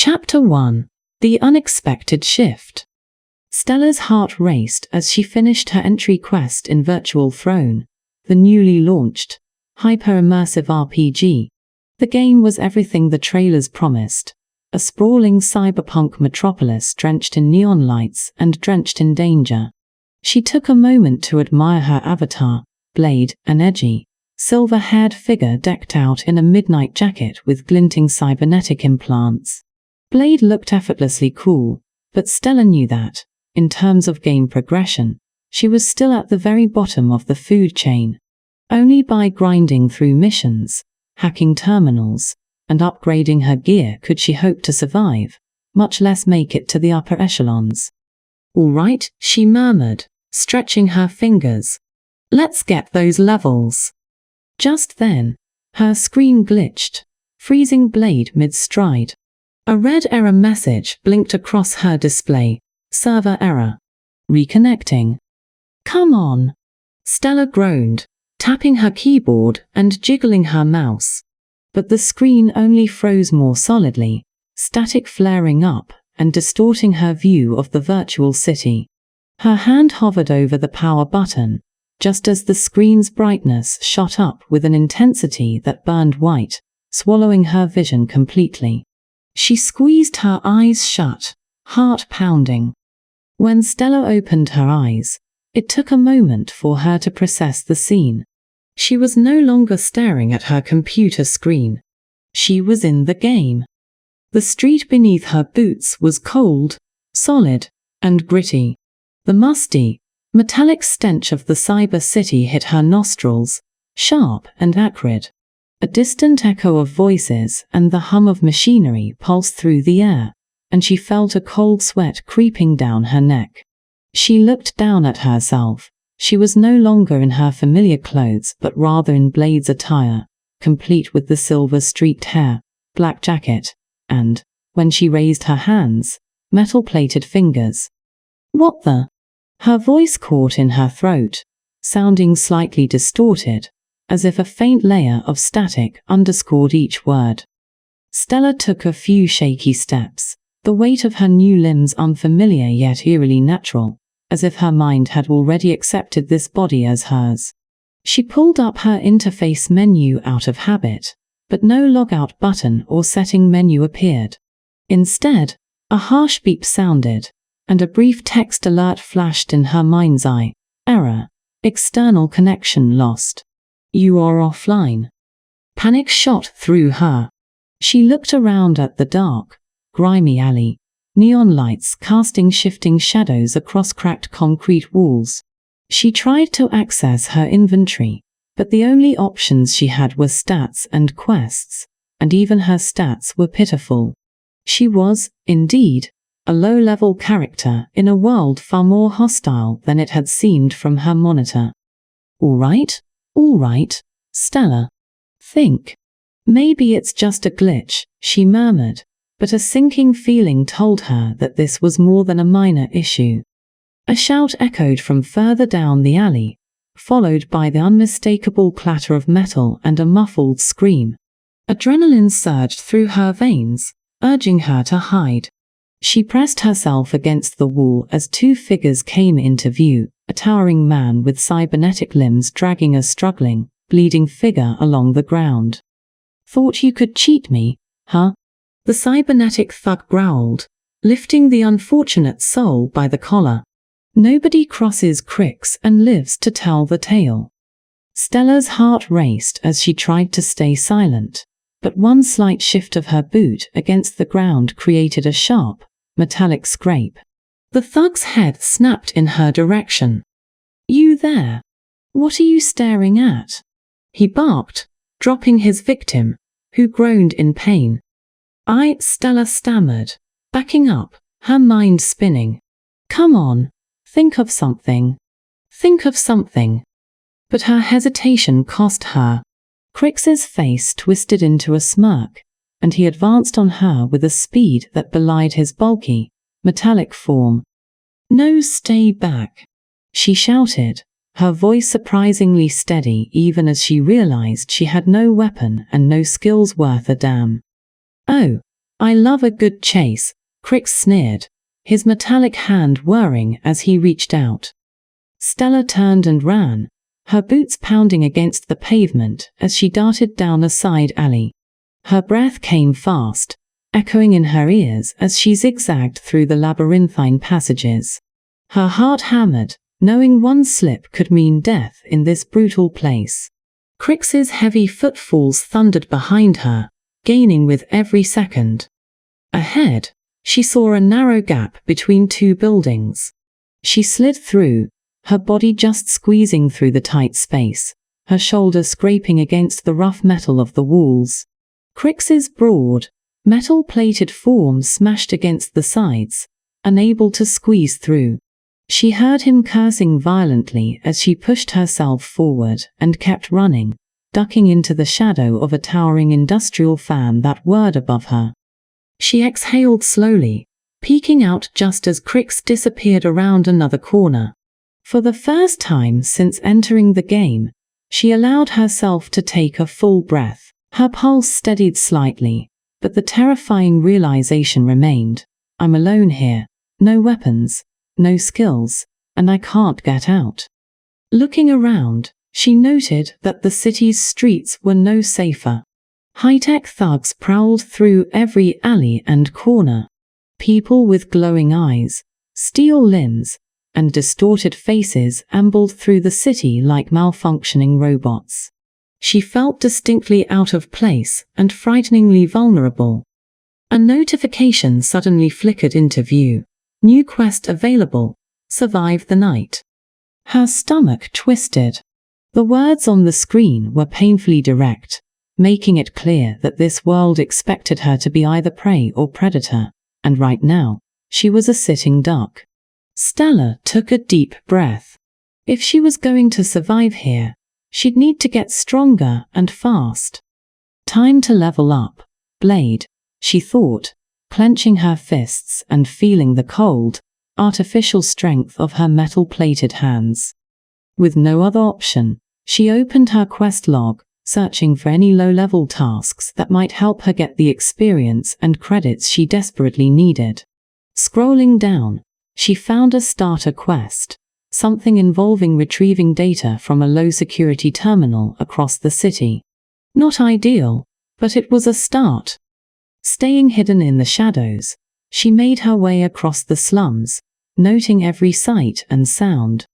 Chapter 1. The Unexpected Shift. Stella's heart raced as she finished her entry quest in Virtual Throne, the newly launched, hyper-immersive RPG. The game was everything the trailers promised, a sprawling cyberpunk metropolis drenched in neon lights and drenched in danger. She took a moment to admire her avatar, Blade, an edgy, silver-haired figure decked out in a midnight jacket with glinting cybernetic implants. Blade looked effortlessly cool, but Stella knew that, in terms of game progression, she was still at the very bottom of the food chain. Only by grinding through missions, hacking terminals, and upgrading her gear could she hope to survive, much less make it to the upper echelons. "All right," she murmured, stretching her fingers. "Let's get those levels." Just then, her screen glitched, freezing Blade mid-stride. A red error message blinked across her display. "Server error. Reconnecting." "Come on," Stella groaned, tapping her keyboard and jiggling her mouse. But the screen only froze more solidly, static flaring up and distorting her view of the virtual city. Her hand hovered over the power button, just as the screen's brightness shot up with an intensity that burned white, swallowing her vision completely. She squeezed her eyes shut, heart pounding. When Stella opened her eyes, it took a moment for her to process the scene. She was no longer staring at her computer screen. She was in the game. The street beneath her boots was cold, solid, and gritty. The musty, metallic stench of the cyber city hit her nostrils, sharp and acrid. A distant echo of voices and the hum of machinery pulsed through the air, and she felt a cold sweat creeping down her neck. She looked down at herself. She was no longer in her familiar clothes but rather in Blade's attire, complete with the silver-streaked hair, black jacket, and, when she raised her hands, metal-plated fingers. "What the?" Her voice caught in her throat, sounding slightly distorted, as if a faint layer of static underscored each word. Stella took a few shaky steps, the weight of her new limbs unfamiliar yet eerily natural, as if her mind had already accepted this body as hers. She pulled up her interface menu out of habit, but no logout button or setting menu appeared. Instead, a harsh beep sounded, and a brief text alert flashed in her mind's eye. "Error. External connection lost. You are offline." Panic shot through her. She looked around at the dark, grimy alley, neon lights casting shifting shadows across cracked concrete walls. She tried to access her inventory, but the only options she had were stats and quests, and even her stats were pitiful. She was, indeed, a low-level character in a world far more hostile than it had seemed from her monitor. All right, Stella. Think. Maybe it's just a glitch," she murmured, but a sinking feeling told her that this was more than a minor issue. A shout echoed from further down the alley, followed by the unmistakable clatter of metal and a muffled scream. Adrenaline surged through her veins, urging her to hide. She pressed herself against the wall as two figures came into view, a towering man with cybernetic limbs dragging a struggling, bleeding figure along the ground. "Thought you could cheat me, huh?" the cybernetic thug growled, lifting the unfortunate soul by the collar. "Nobody crosses cricks and lives to tell the tale." Stella's heart raced as she tried to stay silent, but one slight shift of her boot against the ground created a sharp, metallic scrape. The thug's head snapped in her direction. "You there? What are you staring at?" he barked, dropping his victim, who groaned in pain. Stella stammered, backing up, her mind spinning. "Come on, think of something. Think of something." But her hesitation cost her. Crix's face twisted into a smirk, and he advanced on her with a speed that belied his bulky, metallic form. "No, stay back," she shouted, her voice surprisingly steady even as she realized she had no weapon and no skills worth a damn. I love a good chase, Crix sneered, his metallic hand whirring as he reached out. Stella turned and ran, her boots pounding against the pavement as she darted down a side alley. Her breath came fast, echoing in her ears as she zigzagged through the labyrinthine passages. Her heart hammered, knowing one slip could mean death in this brutal place. Crix's heavy footfalls thundered behind her, gaining with every second. Ahead, she saw a narrow gap between two buildings. She slid through, her body just squeezing through the tight space, her shoulder scraping against the rough metal of the walls. Crix's broad, metal-plated form smashed against the sides, unable to squeeze through. She heard him cursing violently as she pushed herself forward and kept running, ducking into the shadow of a towering industrial fan that whirred above her. She exhaled slowly, peeking out just as Crix disappeared around another corner. For the first time since entering the game, she allowed herself to take a full breath. Her pulse steadied slightly, but the terrifying realization remained. I'm alone here. No weapons, no skills, and I can't get out. Looking around, she noted that the city's streets were no safer. High-tech thugs prowled through every alley and corner. People with glowing eyes, steel limbs, and distorted faces ambled through the city like malfunctioning robots. She felt distinctly out of place and frighteningly vulnerable. A notification suddenly flickered into view. New quest available. Survive the night. Her stomach twisted. The words on the screen were painfully direct, making it clear that this world expected her to be either prey or predator, and right now, she was a sitting duck. Stella took a deep breath. If she was going to survive here, she'd need to get stronger and fast. Time to level up, Blade, she thought, clenching her fists and feeling the cold, artificial strength of her metal-plated hands. With no other option, she opened her quest log, searching for any low-level tasks that might help her get the experience and credits she desperately needed. Scrolling down, she found a starter quest, something involving retrieving data from a low-security terminal across the city. Not ideal, but it was a start. Staying hidden in the shadows, she made her way across the slums, noting every sight and sound.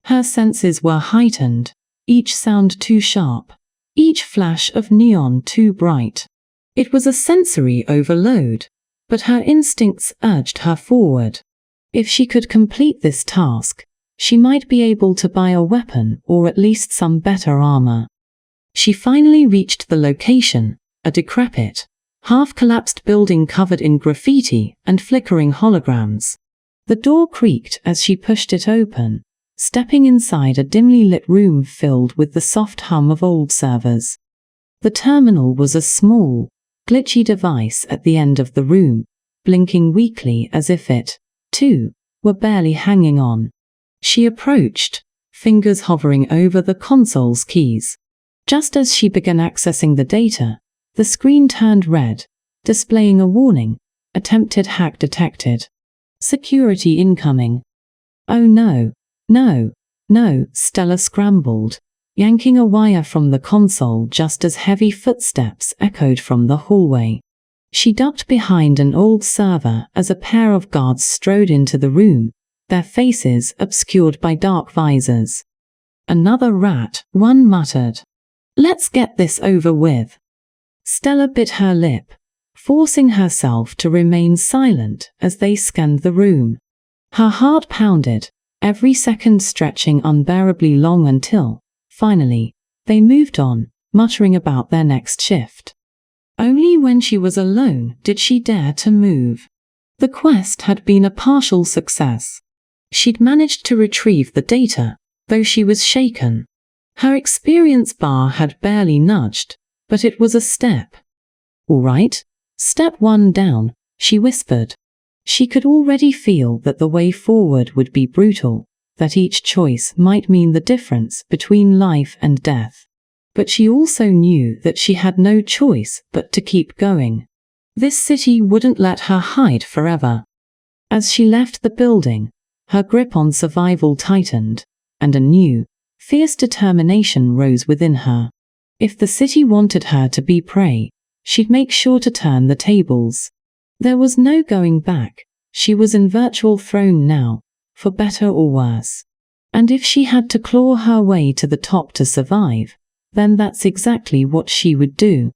Her senses were heightened, each sound too sharp, each flash of neon too bright. It was a sensory overload, but her instincts urged her forward. If she could complete this task, she might be able to buy a weapon or at least some better armor. She finally reached the location, a decrepit, half-collapsed building covered in graffiti and flickering holograms. The door creaked as she pushed it open, stepping inside a dimly lit room filled with the soft hum of old servers. The terminal was a small, glitchy device at the end of the room, blinking weakly as if it, too, were barely hanging on. She approached, fingers hovering over the console's keys. Just as she began accessing the data, the screen turned red, displaying a warning. Attempted hack detected. Security incoming. Oh no, no, no, Stella scrambled, yanking a wire from the console just as heavy footsteps echoed from the hallway. She ducked behind an old server as a pair of guards strode into the room, their faces obscured by dark visors. Another rat, one muttered. Let's get this over with. Stella bit her lip, forcing herself to remain silent as they scanned the room. Her heart pounded, every second stretching unbearably long until, finally, they moved on, muttering about their next shift. Only when she was alone did she dare to move. The quest had been a partial success. She'd managed to retrieve the data, though she was shaken. Her experience bar had barely nudged, but it was a step. All right, step one down, she whispered. She could already feel that the way forward would be brutal, that each choice might mean the difference between life and death. But she also knew that she had no choice but to keep going. This city wouldn't let her hide forever. As she left the building, her grip on survival tightened, and a new, fierce determination rose within her. If the city wanted her to be prey, she'd make sure to turn the tables. There was no going back. She was in virtual throne now, for better or worse. And if she had to claw her way to the top to survive, then that's exactly what she would do.